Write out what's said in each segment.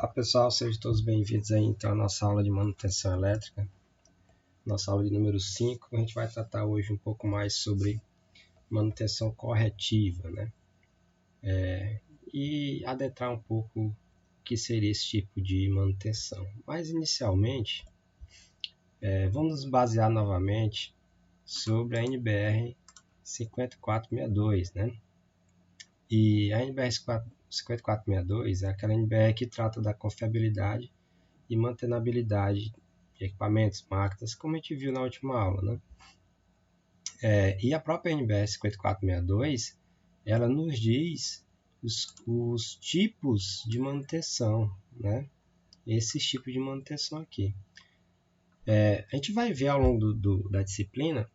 Olá pessoal, sejam todos bem-vindos aí então à nossa aula de manutenção elétrica, nossa aula de número 5. A gente vai tratar hoje um pouco mais sobre manutenção corretiva, né? E adentrar um pouco o que seria esse tipo de manutenção. Mas inicialmente, vamos nos basear novamente sobre a NBR 5462, né? E a NBR 5462 é aquela NBR que trata da confiabilidade e mantenabilidade de equipamentos, máquinas, como a gente viu na última aula, né? E a própria NBR 5462, ela nos diz os tipos de manutenção, né? Esses tipos de manutenção aqui. A gente vai ver ao longo da disciplina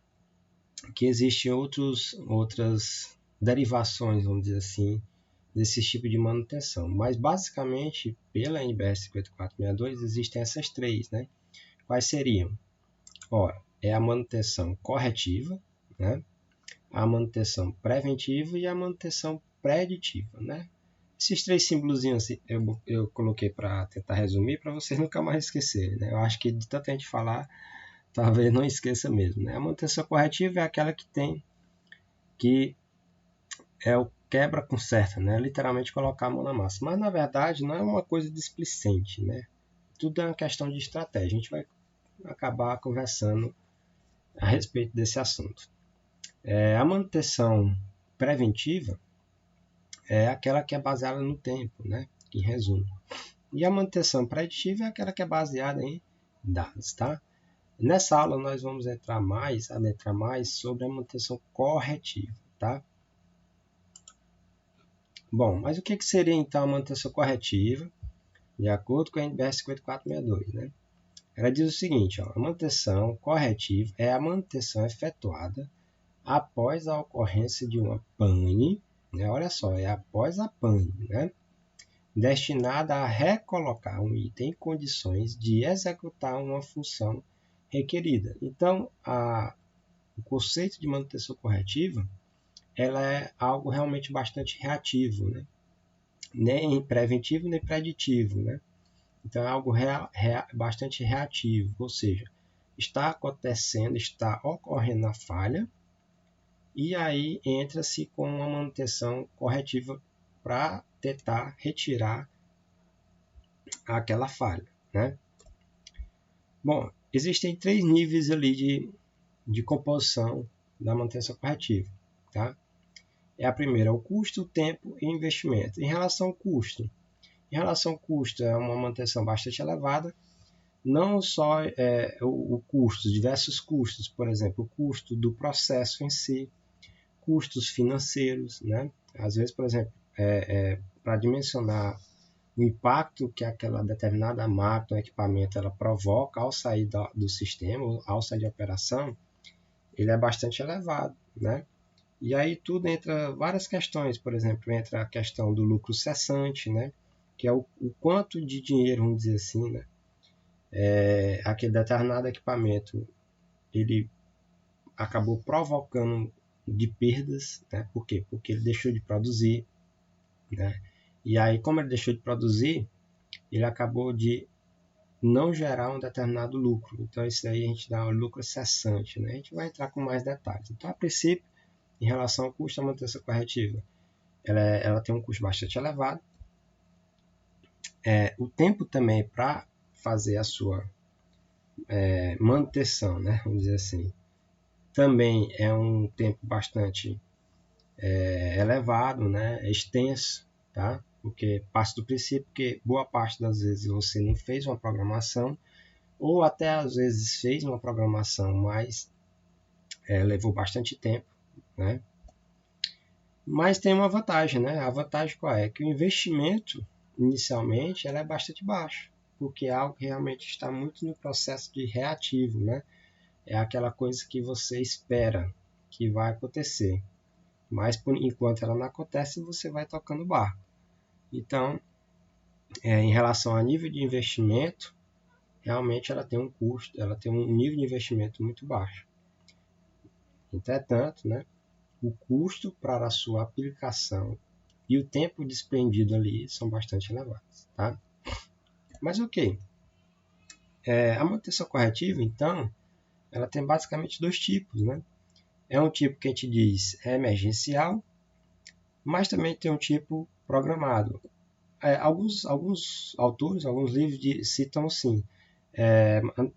que existem outras derivações, vamos dizer assim, desse tipo de manutenção. Mas, basicamente, pela NBR 5462, existem essas três, né? Quais seriam? Ora, é a manutenção corretiva, né? A manutenção preventiva e a manutenção preditiva, né? Esses três símbolozinhos eu coloquei para tentar resumir, para vocês nunca mais esquecerem, né? Eu acho que de tanta gente falar, talvez não esqueça mesmo, né? A manutenção corretiva é aquela que é o quebra conserta, né? Literalmente colocar a mão na massa. Mas na verdade não é uma coisa displicente, né? Tudo é uma questão de estratégia. A gente vai acabar conversando a respeito desse assunto. A manutenção preventiva é aquela que é baseada no tempo, né? Em resumo. E a manutenção preditiva é aquela que é baseada em dados, tá? Nessa aula nós vamos adentrar mais sobre a manutenção corretiva, tá? Bom, mas o que seria então a manutenção corretiva, de acordo com a NBR 5462, né? Ela diz o seguinte, ó, a manutenção corretiva é a manutenção efetuada após a ocorrência de uma pane, né? Olha só, é após a pane, né? Destinada a recolocar um item em condições de executar uma função requerida. Então, o conceito de manutenção corretiva ela é algo realmente bastante reativo, né? Nem preventivo nem preditivo, né? Então é algo bastante reativo, ou seja, está acontecendo, está ocorrendo a falha, e aí entra-se com uma manutenção corretiva para tentar retirar aquela falha, né? Bom, existem três níveis ali de composição da manutenção corretiva, tá? A primeira é o custo, o tempo e o investimento. Em relação ao custo, é uma manutenção bastante elevada, não só o custo, diversos custos, por exemplo, o custo do processo em si, custos financeiros, né? Às vezes, por exemplo, para dimensionar o impacto que aquela determinada máquina ou equipamento ela provoca ao sair do sistema, ao sair de operação, ele é bastante elevado, né? E aí tudo entra várias questões, por exemplo, entra a questão do lucro cessante, né? Que é o quanto de dinheiro, vamos dizer assim, né? Aquele determinado equipamento, ele acabou provocando de perdas, né? Por quê? Porque ele deixou de produzir, né? E aí, como ele deixou de produzir, ele acabou de não gerar um determinado lucro. Então, isso aí a gente dá um lucro cessante, né? A gente vai entrar com mais detalhes. Então, a princípio, em relação ao custo da manutenção corretiva, ela tem um custo bastante elevado. O tempo também para fazer a sua manutenção, né? Vamos dizer assim, também é um tempo bastante elevado, né? Extenso, tá? Porque parte do princípio que boa parte das vezes você não fez uma programação, ou até às vezes fez uma programação, mas levou bastante tempo, né? Mas tem uma vantagem, né? A vantagem qual é? Que o investimento, inicialmente, ela é bastante baixo, porque é algo que realmente está muito no processo de reativo, né? É aquela coisa que você espera que vai acontecer, mas por enquanto ela não acontece, você vai tocando o barco. Então, em relação a nível de investimento, realmente ela tem um custo, ela tem um nível de investimento muito baixo. Entretanto, né? O custo para a sua aplicação e o tempo despendido ali são bastante elevados, tá? Mas ok, a manutenção corretiva, então, ela tem basicamente dois tipos, né? É um tipo que a gente diz emergencial, mas também tem um tipo programado. Alguns autores, alguns livros citam sim,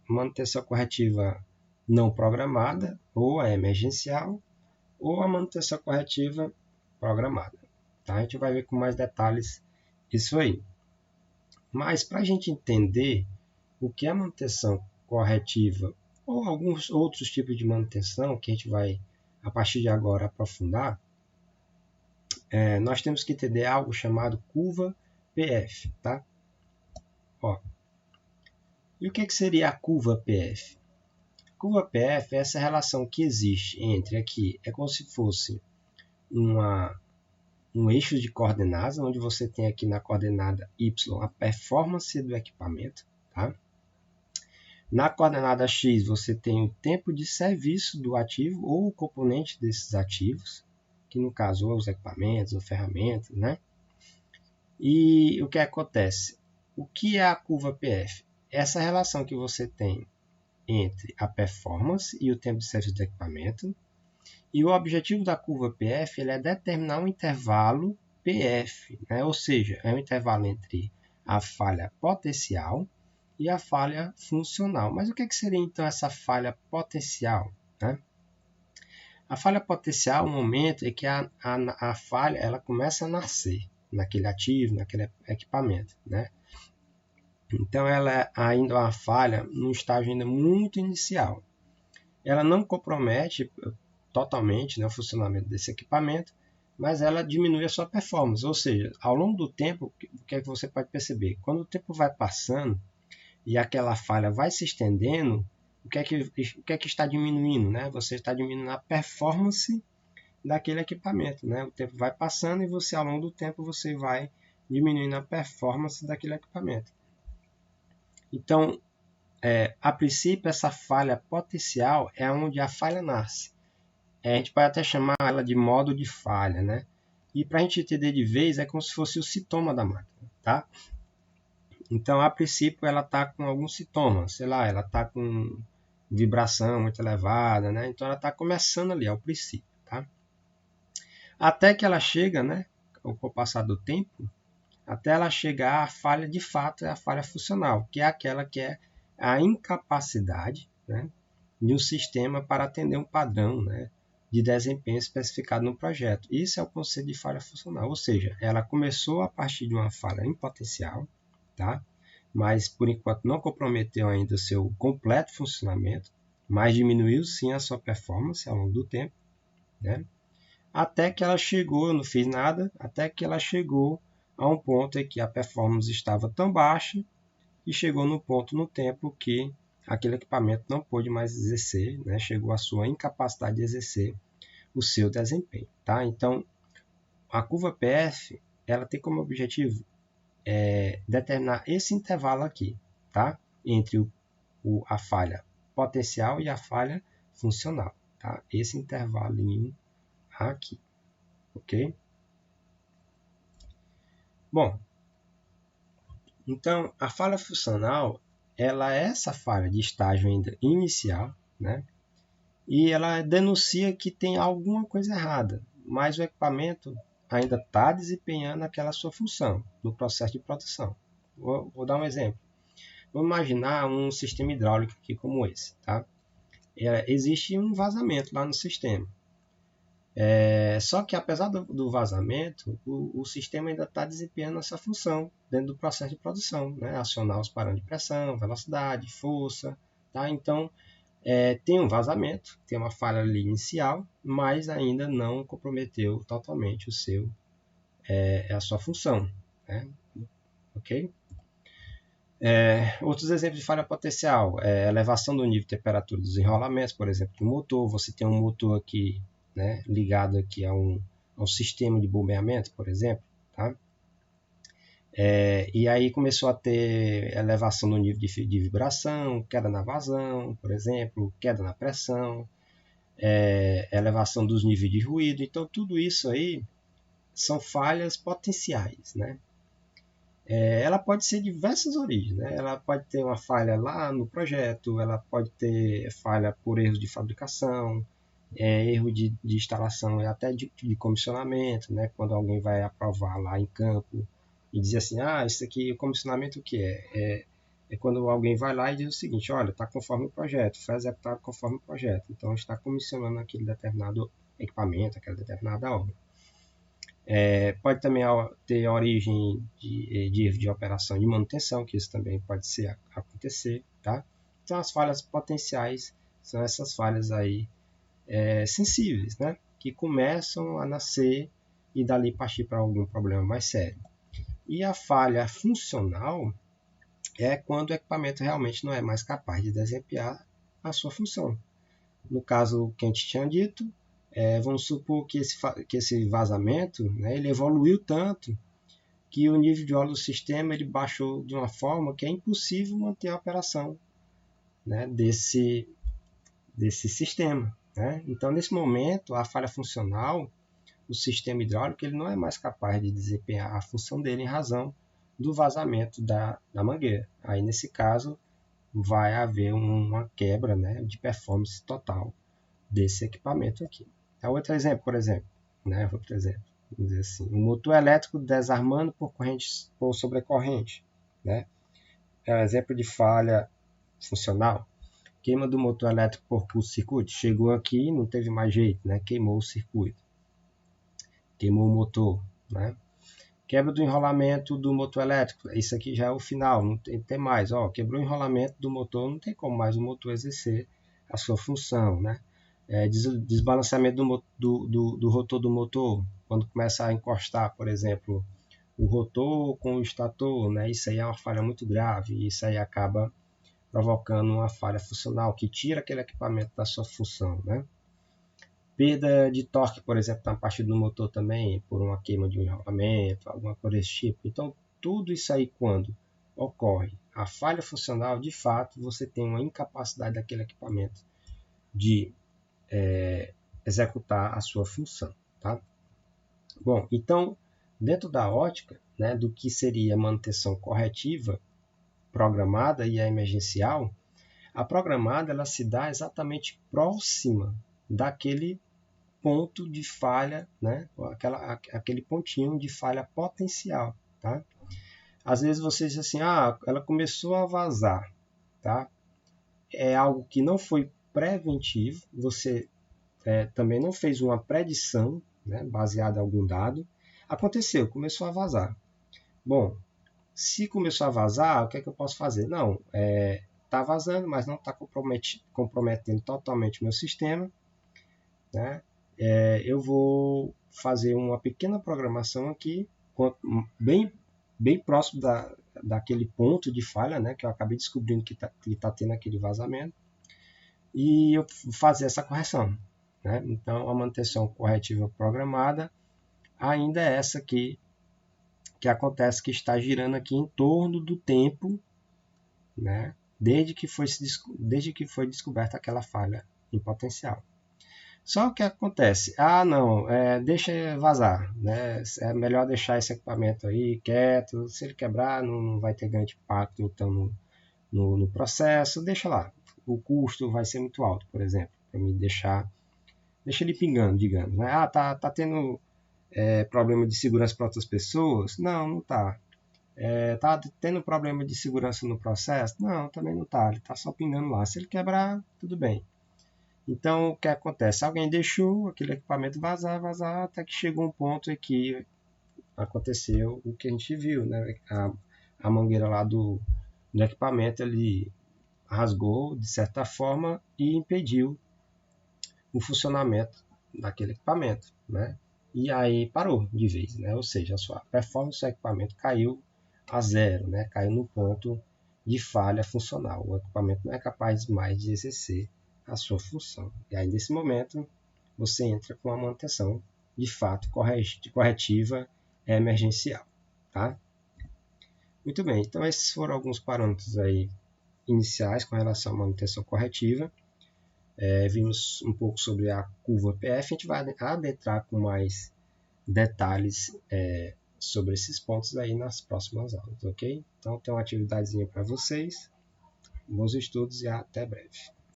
manutenção corretiva não programada, ou a emergencial, ou a manutenção corretiva programada. Tá? A gente vai ver com mais detalhes isso aí. Mas para a gente entender o que é manutenção corretiva ou alguns outros tipos de manutenção que a gente vai, a partir de agora, aprofundar, nós temos que entender algo chamado curva PF. Tá? Ó, e o que seria a curva PF? Curva PF é essa relação que existe entre aqui, é como se fosse um eixo de coordenadas, onde você tem aqui na coordenada y a performance do equipamento. Tá? Na coordenada x você tem o tempo de serviço do ativo ou o componente desses ativos, que no caso ou os equipamentos ou ferramentas, né? E o que acontece? O que é a curva PF? Essa relação que você tem entre a performance e o tempo de serviço do equipamento. E o objetivo da curva PF é determinar um intervalo PF, né? Ou seja, é um intervalo entre a falha potencial e a falha funcional. Mas o que seria então essa falha potencial? Né? A falha potencial, o momento é que a falha ela começa a nascer naquele ativo, naquele equipamento. Né? Então ela é ainda uma falha num estágio ainda muito inicial. Ela não compromete totalmente, né, o funcionamento desse equipamento, mas ela diminui a sua performance. Ou seja, ao longo do tempo, o que é que você pode perceber? Quando o tempo vai passando e aquela falha vai se estendendo, o que é que está diminuindo? Né? Você está diminuindo a performance daquele equipamento. Né? O tempo vai passando e você, ao longo do tempo, você vai diminuindo a performance daquele equipamento. Então, a princípio, essa falha potencial é onde a falha nasce. A gente pode até chamar ela de modo de falha, né? E para a gente entender de vez, é como se fosse o sintoma da máquina, tá? Então, a princípio, ela está com alguns sintomas, sei lá, ela está com vibração muito elevada, né? Então, ela está começando ali, ao princípio, tá? Até que ela chega, né? Com o passar do tempo, até ela chegar à falha de fato, é a falha funcional, que é aquela que é a incapacidade, né, de um sistema para atender um padrão, né, de desempenho especificado no projeto. Isso é o conceito de falha funcional, ou seja, ela começou a partir de uma falha em potencial, tá? Mas por enquanto não comprometeu ainda o seu completo funcionamento, mas diminuiu sim a sua performance ao longo do tempo, né? Até que ela chegou, eu não fiz nada, até que ela chegou a um ponto em que a performance estava tão baixa e chegou no ponto no tempo que aquele equipamento não pôde mais exercer, né? Chegou à sua incapacidade de exercer o seu desempenho. Tá? Então, a curva PF ela tem como objetivo determinar esse intervalo aqui, tá? Entre a falha potencial e a falha funcional. Tá? Esse intervalinho aqui. Ok? Bom, então a falha funcional ela é essa falha de estágio ainda inicial, né? E ela denuncia que tem alguma coisa errada, mas o equipamento ainda está desempenhando aquela sua função no processo de produção. Vou dar um exemplo. Vamos imaginar um sistema hidráulico aqui como esse. Tá? Existe um vazamento lá no sistema. Só que apesar do vazamento, o sistema ainda está desempenhando essa função dentro do processo de produção, né? Acionar os parâmetros de pressão, velocidade, força. Tá? Então, tem um vazamento, tem uma falha ali inicial, mas ainda não comprometeu totalmente a sua função. Né? Ok? Outros exemplos de falha potencial, elevação do nível de temperatura dos enrolamentos, por exemplo, do motor. Você tem um motor aqui, né, ligado aqui a um sistema de bombeamento, por exemplo. Tá? E aí começou a ter elevação do nível de vibração, queda na vazão, por exemplo, queda na pressão, elevação dos níveis de ruído. Então, tudo isso aí são falhas potenciais. Né? ela pode ser de diversas origens, né? Ela pode ter uma falha lá no projeto, ela pode ter falha por erros de fabricação, erro de instalação e até de comissionamento, né? Quando alguém vai aprovar lá em campo e dizer assim, isso aqui, o comissionamento o que é? É quando alguém vai lá e diz o seguinte, olha, está conforme o projeto, foi executado conforme o projeto, então está comissionando aquele determinado equipamento, aquela determinada obra. Pode também ter origem de erro de operação de manutenção, que isso também pode acontecer, tá? Então as falhas potenciais são essas falhas aí sensíveis, né? Que começam a nascer e dali partir para algum problema mais sério. E a falha funcional é quando o equipamento realmente não é mais capaz de desempenhar a sua função. No caso que a gente tinha dito, vamos supor que esse vazamento, né, ele evoluiu tanto que o nível de óleo do sistema ele baixou de uma forma que é impossível manter a operação, né, desse sistema. Né? Então, nesse momento, a falha funcional, o sistema hidráulico ele não é mais capaz de desempenhar a função dele em razão do vazamento da mangueira. Aí, nesse caso, vai haver uma quebra, né, de performance total desse equipamento aqui. Outro exemplo, por exemplo, né, vamos dizer assim, um motor elétrico desarmando por sobrecorrente, né? É um exemplo de falha funcional. Queima do motor elétrico por curto-circuito. Chegou aqui, não teve mais jeito, né? Queimou o circuito. Queimou o motor, né? Quebra do enrolamento do motor elétrico. Isso aqui já é o final, não tem mais. Quebrou o enrolamento do motor, não tem como mais o motor exercer a sua função, né? Desbalanceamento do rotor do motor, quando começa a encostar, por exemplo, o rotor com o estator, né? Isso aí é uma falha muito grave, e isso aí acaba provocando uma falha funcional, que tira aquele equipamento da sua função, né? Perda de torque, por exemplo, na parte do motor também, por uma queima de um enrolamento, alguma coisa desse tipo. Então, tudo isso aí, quando ocorre a falha funcional, de fato, você tem uma incapacidade daquele equipamento de executar a sua função. Tá? Bom, então, dentro da ótica, né, do que seria manutenção corretiva, programada e a emergencial, a programada ela se dá exatamente próxima daquele ponto de falha, né? Aquele pontinho de falha potencial. Tá? Às vezes você diz assim, ela começou a vazar. Tá? É algo que não foi preventivo, você também não fez uma predição, né, baseada em algum dado. Aconteceu, começou a vazar. Bom, se começou a vazar, o que é que eu posso fazer? Não, está vazando, mas não está comprometendo totalmente o meu sistema. Né? Eu vou fazer uma pequena programação aqui, bem próximo daquele ponto de falha, né, que eu acabei descobrindo que está tendo aquele vazamento, e eu fazer essa correção. Né? Então, a manutenção corretiva programada ainda é essa aqui, que acontece, que está girando aqui em torno do tempo, né, desde que foi descoberta aquela falha em potencial. Só o que acontece? Não, deixa vazar, né? É melhor deixar esse equipamento aí quieto. Se ele quebrar, não vai ter grande impacto então no processo. Deixa lá. O custo vai ser muito alto, por exemplo, para me deixa ele pingando, digamos. Né? Tá tendo problema de segurança para outras pessoas? Não está. Tá tendo problema de segurança no processo? Não, também não está. Ele está só pingando lá. Se ele quebrar, tudo bem. Então, o que acontece? Alguém deixou aquele equipamento vazar, até que chegou um ponto em que aconteceu o que a gente viu, né? A mangueira lá do equipamento, ele rasgou, de certa forma, e impediu o funcionamento daquele equipamento, né? E aí parou de vez, né? Ou seja, a sua performance do seu equipamento caiu a zero, né? Caiu no ponto de falha funcional. O equipamento não é capaz mais de exercer a sua função. E aí, nesse momento, você entra com a manutenção de fato corretiva emergencial. Tá? Muito bem, então esses foram alguns parâmetros aí iniciais com relação à manutenção corretiva. Vimos um pouco sobre a curva PF, a gente vai adentrar com mais detalhes sobre esses pontos aí nas próximas aulas, ok? Então tem uma atividadezinha para vocês. Bons estudos e até breve.